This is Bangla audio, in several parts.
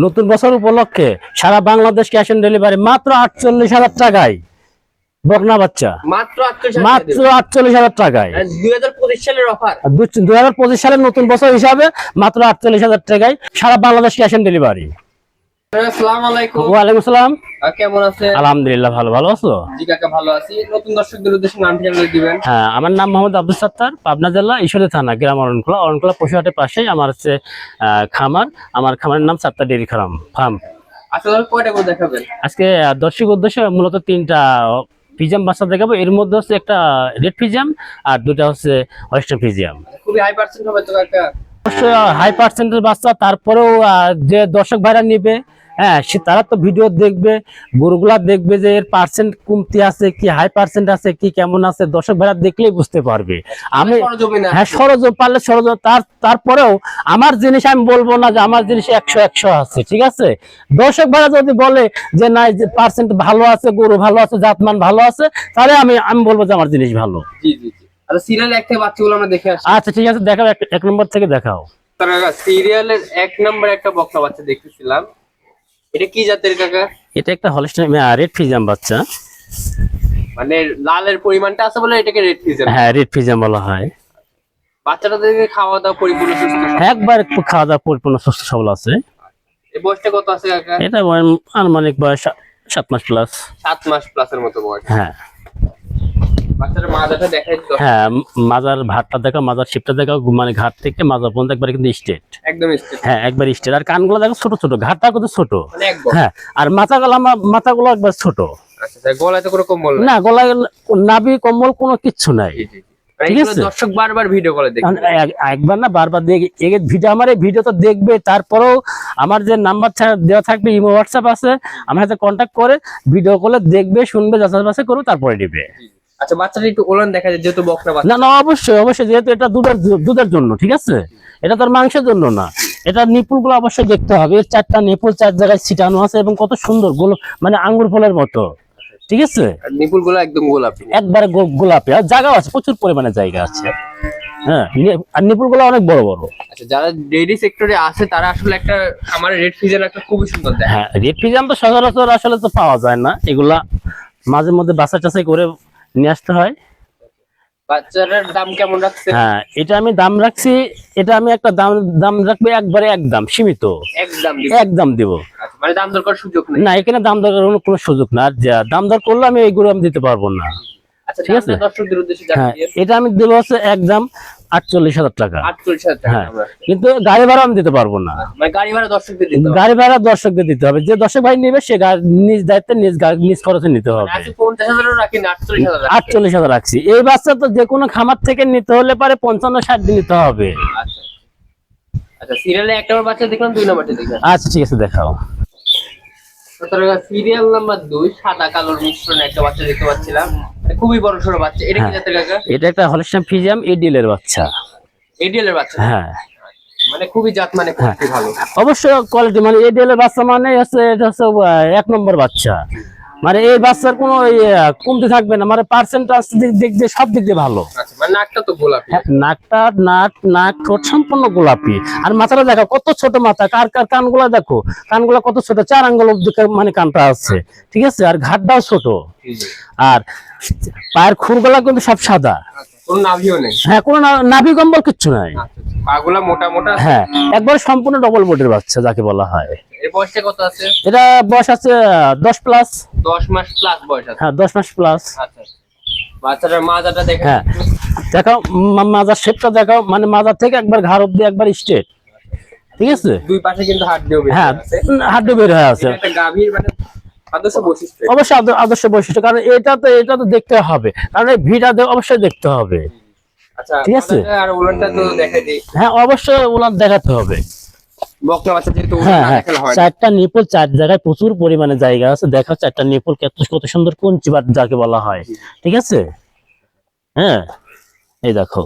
নতুন বছর উপলক্ষে সারা বাংলাদেশ ক্যাশ অন ডেলিভারি মাত্র 48,000 টাকায় বকনা বাচ্চা, মাত্র মাত্র 48,000 টাকায়। 2025 সালের অফার, 2025 সালের নতুন বছর হিসাবে মাত্র 48,000 টাকায় সারা বাংলাদেশ ক্যাশ অন ডেলিভারি। আসসালামু আলাইকুম। ওয়ালাইকুম আসসালাম। কেমন আছেন? আলহামদুলিল্লাহ, ভালো আছো? জি কাকা, ভালো আছি। নতুন দর্শকদের উদ্দেশ্যে নাম ঠিকানা দিবেন। হ্যাঁ, আমার নাম মোহাম্মদ আব্দুল সাত্তার, পাবনা জেলা ঈশ্বরদী থানা, গ্রাম অরণখোলা পশুহাটের পাশেই আমার হচ্ছে খামার। আমার খামারের নাম সাত্তার ডেইরি ফার্ম। আচ্ছা, তাহলে কয়টা করে দেখাবেন? আজকে দর্শক উদ্দেশ্যে মূলত 3টা ফিজিয়াম বাচ্চা দেখাবো। এর মধ্যে হচ্ছে একটা রেড ফিজিয়াম আর 2টা হচ্ছে হলস্টাইন ফিজিয়াম। খুবই হাই পার্সেন্ট হবে তো কাকা? অবশ্যই হাই পার্সেন্টের বাচ্চা, তারপরেও যে দর্শক ভাইরা নিবে, হ্যাঁ, তারা তো ভিডিও দেখবে, গরুগুলা দেখবে যে এর পার্সেন্ট কমতি আছে কি হাই পার্সেন্ট আছে কি কেমন আছে, দর্শক ভাইরা দেখলেই বুঝতে পারবে। আমি হ্যাঁ সরজম পারলে সরজম, তারপরেও আমার জিনিস আমি বলবো না যে আমার জিনিস 100 আছে, ঠিক আছে। দর্শক ভাইরা যদি বলে যে না পার্সেন্ট ভালো আছে, গরু ভালো আছে, জাতমান ভালো আছে, তাহলে আমি বলবো যে আমার জিনিস ভালো। জি জি জি। আচ্ছা, সিরিয়াল 1 থেকে বাচ্চাগুলো আমরা দেখে আসি। আচ্ছা ঠিক আছে, দেখাও, 1 নম্বর থেকে দেখাও। কাকা, সিরিয়ালের 1 নম্বরে একটা বকনা বাচ্চা দেখতেছিলাম, এটা কি জাতের কাকা? এটা একটা হলস্টাইন রেড ফিজিয়াম বাচ্চা। মানে লালের পরিমাণটা আছে বলে এটাকে রেড ফিজিয়াম। হ্যাঁ, রেড ফিজিয়াম বলা হয়। বাচ্চাটা থেকে খাওয়া দাওয়া পরিপূর্ণ সুস্থ? একবার একটু খাওয়া দাওয়া পরিপূর্ণ সুস্থ সবল আছে। এই বয়সটা কত আছে কাকা? এটা আনুমানিক বয়স 7 মাস প্লাস। 7 মাস প্লাসের মতো বয়স। হ্যাঁ বাচ্চাটার মাজাটা দেখাই তো। হ্যাঁ, মাজার ভাতটা দেখো, মাজার শিপটা দেখো, মানে ঘাট থেকে মাজার পর্যন্ত একবার কিন্তু স্ট্রেট, একদম স্ট্রেট। হ্যাঁ একবার স্ট্রেট। আর কানগুলো দেখো ছোট ছোট, ঘাটটা কিন্তু ছোট। মানে একদম। হ্যাঁ, আর মাথাগুলো একবার ছোট। আচ্ছা, গলায় তো কোনো কম্বল না, গলায় নাভি কম্বল কোনো কিচ্ছু নাই। ঠিক আছে, দর্শক বারবার ভিডিও কলে দেখে একবার না বারবার ভিডিও, আমার এই ভিডিও তো দেখবে, তারপরেও আমার যে নাম্বার দেওয়া থাকবে, ইমো হোয়াটসঅ্যাপ আছে, আমার সাথে কন্ট্যাক্ট করে ভিডিও কলে দেখবে, শুনবে, যাচাই বাছাই করবে, তারপরে নেবে। আচ্ছা, বাচ্চাটা একটু ওলান দেখা যায় যেহেতু বকনা বাচ্চা। না না, অবশ্যই যেহেতু এটা দুধের জন্য, ঠিক আছে, এটা তোর মাংসের জন্য না। এটা নিপুল গুলো অবশ্যই দেখতে হবে। এর 4টা নিপুল 4 জায়গায় ছিটানো আছে এবং কত সুন্দর মানে আঙ্গুর ফলের মতো, ঠিক আছে। নিপুল গুলো একদম গোলাপি, একবারে গোলাপি। আর জায়গা আছে, প্রচুর পরিমাণে জায়গা আছে। হ্যাঁ, আর নিপুল গুলো অনেক বড় বড়। আচ্ছা, যারা ডেইরি সেক্টরে আছে তারা আসলে একটা আমার রেড ফিজিয়ান একটা খুবই সুন্দর দেয়। হ্যাঁ, রেড ফিজিয়ান তো সচরাচর আসলে তো পাওয়া যায় না, এগুলা মাঝে মধ্যে বাছাই টাছাই করে নিয়ে আসতে হয়। বাচ্চাটার দাম কেমন রাখছে? হ্যাঁ, এটা আমি দাম রাখছি, এটা আমি একটা দাম রাখবো একবারে, একদম সীমিত, একদম দিব। মানে দাম দর করার সুযোগ নেই? না, এখানে দাম দর করার কোনো সুযোগ না। আর দাম দর করলে আমি এইগুলো আমি দিতে পারবো না। আচ্ছা, ঠিক আছে, দর্শকদের উদ্দেশ্যে হ্যাঁ, এটা আমি দেবো হচ্ছে একদম 48,000 টাকা। 48,000 টাকা। হ্যাঁ, কিন্তু গাড়ি ভাড়া আমি দিতে পারবো না। মানে গাড়ি ভাড়া দর্শকদের দিতে হবে? গাড়ি ভাড়া দর্শকদের দিতে হবে। যে দর্শক ভাই নেবে সে নিজ দায়িত্বে নিজ খরচে নিতে হবে। আচ্ছা, 50,000 রাখি না 48,000? 48,000 রাখছি। এই বাচ্চা তো যে কোনো খামার থেকে নিতে হলে পারে 55-60 দিন নিতে হবে। আচ্ছা আচ্ছা, সিরিয়ালে 1 নম্বর বাচ্চা দেখলাম, 2 নম্বরটা দেখলাম। আচ্ছা ঠিক আছে, দেখাও। সিরিয়াল নাম্বার 2 সাদা কালোর মিশ্রণে একটা বাচ্চা দেখতে পাচ্ছিলাম, খুবই বড় সড়ো বাচ্চা। এটা কি জাতের কাকা? এটা একটা হলস্টাইন ফিজিয়াম এডিএল এর বাচ্চা। এডিএল এর বাচ্চা? হ্যাঁ, মানে খুবই জাত, মানে কোয়ালিটি ভালো। অবশ্যই কোয়ালিটি, মানে এডিএল এর বাচ্চা মানে হচ্ছে এটা হচ্ছে 1 নম্বর বাচ্চা। মানে এই বাচ্চার কোনো কমতি থাকবে না, মানে পার্সেন্টেজ দিক দিয়ে সব দিক দিয়ে ভালো। আচ্ছা, মানে নাকটা তো গোলাপি? হ্যাঁ, নাক ঠোঁট সম্পূর্ণ গোলাপি। আর মাথাটা দেখো কত ছোট মাথা, কার কানগুলা দেখো, কানগুলা কত ছোট, 4 আঙ্গুল মানে কানটা আছে, ঠিক আছে। আর ঘাটটাও ছোট। আর পায়ের খুরগুলা কিন্তু সব সাদা, কোনো নাভিও নেই? হ্যাঁ, কোনো নাভি কম্বল কিচ্ছু নাই। পাগুলা মোটা মোটা? হ্যাঁ, একবার সম্পূর্ণ ডবল বডির বাচ্চা যাকে বলা হয়। এর বয়সটা কত আছে? এটা বয়স আছে 10 প্লাস। 10 মাস প্লাস বয়স আছে? হ্যাঁ, 10 মাস প্লাস। আচ্ছা, বাচ্চাটার মাজাটা দেখো। হ্যাঁ, দেখাও মাজার শেপটা দেখাও, মানে মাজার থেকে একবার ঘাড় অব্দি একবার স্ট্রেট, ঠিক আছে। দুই পাশে কিন্তু হাড় বের হ্যাঁ, আছে। হাড় বের হয়ে আছে। একটা গাভীর মানে আদর্শ বৈশিষ্ট্য। অবশ্যই আদর্শ বৈশিষ্ট্য, কারণ এটা তো দেখতে হবে, কারণ এই ভিড়টা অবশ্যই দেখতে হবে। আচ্ছা, ঠিক আছে। আর উলানটা তো দেখাই দিই। হ্যাঁ, অবশ্যই ওনার দেখাতে হবে। বকনা বাচ্চা যেহেতু হ্যাঁ উলান হ্যাঁ, দেখালে হয় না। 4টা নিপুল 4 জায়গায় প্রচুর পরিমাণে জায়গা আছে। দেখো 4টা নিপুল কত সুন্দর কুঞ্চিবাদ যাকে বলা হয়, ঠিক আছে। হ্যাঁ, এই দেখো,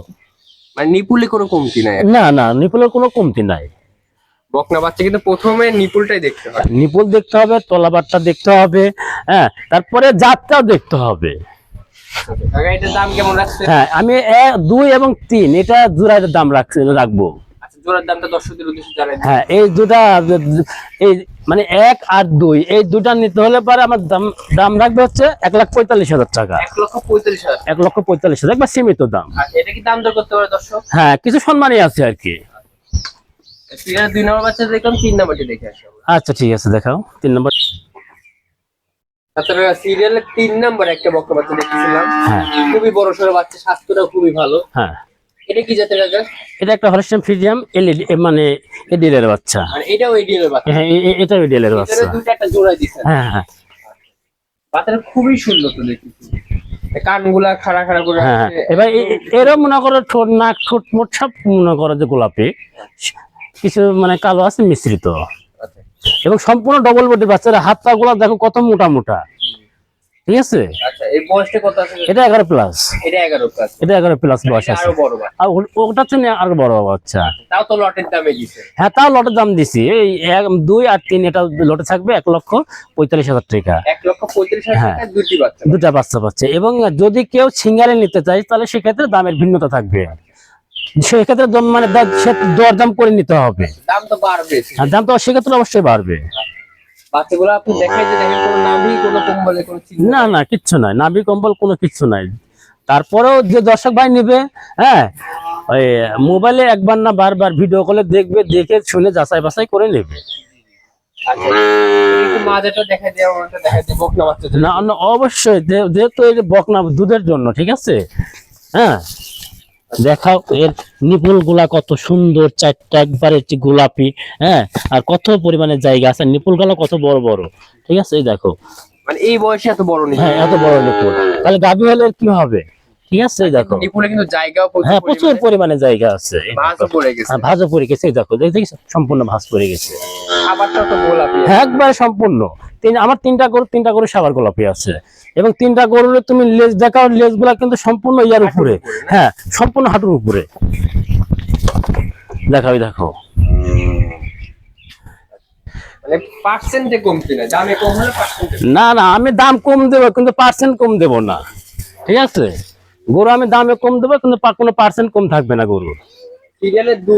মানে নিপুলে কোনো কমতি নাই? না না, নিপুলের কোনো কমতি নাই। বকনা বাচ্চা কিন্তু প্রথমে নিপুলটাই দেখতে হয়। নিপুল দেখতে হবে, তলাবারটা দেখতে হবে, হ্যাঁ, তারপরে জাতটাও দেখতে হবে। কাকা, এটার দাম কেমন রাখছে? হ্যাঁ, আমি 2 এবং 3 এটা জোড়ার দাম রাখবো। আচ্ছা, জোড়ার দামটা দর্শকদের উদ্দেশ্যে জানাই দিন। হ্যাঁ, এই দুটা এই মানে 1 আর 2 এই দুটা নিতে হলে পরে আমার দাম দাম রাখবে হচ্ছে 1,45,000 টাকা। 1,45,000। 1,45,000 একবার সীমিত দাম। আচ্ছা, এটা কি দাম দর করতে পারে দর্শক? হ্যাঁ, কিছু সম্মানই আছে আর কি। সিরিয়াল 2 নম্বর বাচ্চা দেখলাম, 3 নম্বরটি দেখে আসো। আচ্ছা ঠিক আছে, দেখাও 3 নম্বর। তাছাড়া সিরিয়ালের 3 নম্বর একটা বক্তা বাচ্চা দেখতেছিলাম, হ্যাঁ খুবই বড় সড়ো বাচ্চা, স্বাস্থ্যটা খুবই ভালো। হ্যাঁ, এটা কি জাতের কাকা? এটা একটা হলস্টাইন ফ্রিজিয়ান এলইডি মানে এডিএল এর বাচ্চা। মানে এটাও এডিএল এর বাচ্চা? হ্যাঁ, এটা এডিএল এর বাচ্চা। এটারে দুইটা একটা জোড়া দিছেন। হ্যাঁ হ্যাঁ বাচ্চাটা খুবই সুন্দর তো দেখতেছি, কানগুলা খাড়া খাড়া করে হ্যাঁ। আছে। এবার এরও মনে করো ঠোঁট নাক ঠোঁট মোট সব মনে করো যে গোলাপি, কিছু মানে কালো আছে মিশ্রিত, আচ্ছা। এবং সম্পূর্ণ ডবল বডি বাচ্চারা। হাত পা গুলা দেখো কত মোটা মোটা, ঠিক আছে। আচ্ছা, এই বয়সটা কত আছে? এটা 11 প্লাস। এটা 11 প্লাস। এটা 11 প্লাস বয়স এটা আছে। আরো বড় বাচ্চা। আর ওটা তো আরো বড় বাচ্চা। তাও তো লটের দামে দিছে। হ্যাঁ, তাও লটের দাম দিছি। এই 2 আর 3 এটা লটে থাকবে 1,45,000 টাকা। 1,45,000 হ্যাঁ। টাকায় দুটি বাচ্চা। দুটা বাচ্চা পাচ্ছে। এবং যদি কেউ সিঙ্গারে নিতে চায় তাহলে সেক্ষেত্রে দামের ভিন্নতা থাকবে। সেক্ষেত্রে মানে সে দরদাম করে নিতে হবে। দাম তো বাড়বে। আর দাম তো সেক্ষেত্রে অবশ্যই বাড়বে। বাচ্চাগুলো আপনি দেখাই যে দেখেন, কোনো নাভি কোনো কম্বলে কোনো চিহ্ন না না, কিচ্ছু নাই, নাভি কম্বল কোনো কিচ্ছু নাই। তারপরেও যে দর্শক ভাই নিবে, হ্যাঁ, ওই মোবাইলে একবার না বারবার ভিডিও কলে দেখবে, দেখে শুনে যাচাই বাছাই করে নেবে। আচ্ছা, একটু মাঝেটা দেখাই দেওয়া, ওটা দেখাই দিয়ে বকনা বাচ্চা। না না, অবশ্যই যেহেতু এই যে বকনা দুধের জন্য, ঠিক আছে। হ্যাঁ, দেখাও এর নিপুল গুলা কত সুন্দর, চারটা একবারে গোলাপি। হ্যাঁ, আর কত পরিমাণে জায়গা আছে, নিপুল গুলা কত বড় বড়, ঠিক আছে। এই দেখো, মানে এই বয়সে এত বড় নেই। হ্যাঁ, এত বড় নিপুল, তাহলে গাভী হলে কি হবে, ঠিক আছে। এই দেখো, নিপুলে কিন্তু জায়গাও হ্যাঁ, প্রচুর পরিমাণে জায়গা আছে। এই ভাঁজও দেখো। পড়ে গেছে। হ্যাঁ, ভাঁজও পড়ে গেছে। এই দেখো, দেখি সম্পূর্ণ ভাঁজ পড়ে গেছে। খাবারটা তো গোলাপি। হ্যাঁ, একবারে সম্পূর্ণ। আমার তিনটা গরু সাবার গোলাপি আছে। এবং 3টা গরুর তুমি লেজ দেখাও, লেজ গুলা কিন্তু সম্পূর্ণ ইয়ার উপরে। হ্যাঁ, সম্পূর্ণ হাঁটুর উপরে। দেখাও, দেখো। মানে পার্সেন্টে কমতি না, দামে কম হলে পার্সেন্টে। না না, আমি দাম কম দেবো কিন্তু পার্সেন্ট কম দেবো না, ঠিক আছে। গরু আমি দামে কম দেবো কিন্তু কোনো পার্সেন্ট কম থাকবে না গরুর। সিরিয়ালের 2,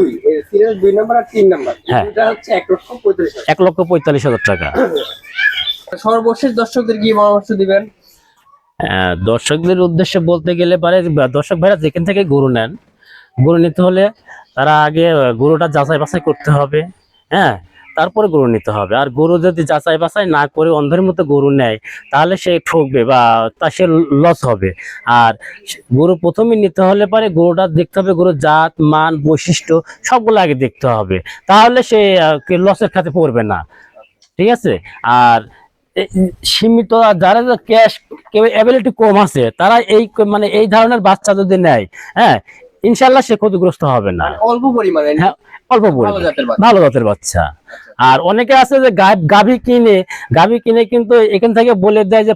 সিরিয়াল 2 নাম্বার আর 3 নাম্বার, হ্যাঁ। এটা হচ্ছে 1,45,000। 1,45,000 টাকা। সর্বশেষ দর্শকদের কি পরামর্শ দিবেন? দর্শকদের উদ্দেশ্যে বলতে গেলে পারে, দর্শক ভাইরা যেখান থেকে গরু নেন, গরু নিতে হলে তারা আগে গরুটা যাচাই বাছাই করতে হবে। হ্যাঁ, তারপরে গরু নিতে হবে। আর গরু যদি যাচাই বাছাই না করে অন্ধের মতো গরু নেয় তাহলে সে ঠকবে বা সে লস হবে। আর গরু প্রথমে নিতে হলে পারে গরুটা দেখতে হবে, গরুর জাত মান বৈশিষ্ট্য সবগুলো আগে দেখতে হবে, তাহলে সে লসের খাতে পড়বে না, ঠিক আছে। আর সীমিত যারা ক্যাশ কেউ অ্যাবিলিটি কম আছে তারা মানে এই ধরনের বাচ্চা যদি নেয়, হ্যাঁ, ইনশাল্লাহ সে ক্ষতিগ্রস্ত হবে না। অল্প পরিমাণে। হ্যাঁ, অল্প ভালো পরিমাণে জাতের বাচ্চা। ভালো জাতের বাচ্চা। আর অনেকে আছে যে গাভী কিনে কিন্তু এখান থেকে বলে দেয় যে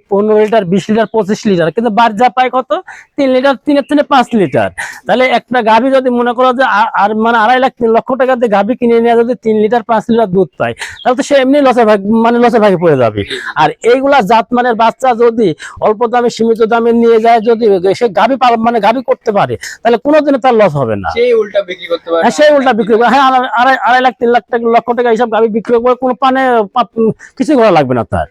15 লিটার 20 লিটার 25 লিটার, কিন্তু বার যা পায় কত 3 লিটার 3 থেকে 5 লিটার। তাহলে একটা গাভী যদি মনে করো যে আর মানে 2.5 লাখ 3 লক্ষ টাকা দিয়ে গাভী কিনে নিয়ে যদি 3 লিটার 5 লিটার দুধ পায় তাহলে তো সে এমনি লসের ভাগে পড়ে যাবে। আর এইগুলা জাত মানের বাচ্চা যদি অল্প দামে সীমিত দামে নিয়ে যায়, যদি সে গাভী মানে গাভী করতে পারে তাহলে কোনোদিনও তার লস হবে না। সেই উল্টা বিক্রি করতে পারে। হ্যাঁ, সেই উল্টা বিক্রি করে। হ্যাঁ, 2.5 লাখ 3 লক্ষ টাকা এইসব গাভী বিক্রি করে কোনো কিছু করা লাগবে না তার।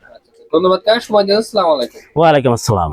ধন্যবাদ কাকা, সময় দিন। আসসালামু আলাইকুম। ওয়ালাইকুম আসসালাম।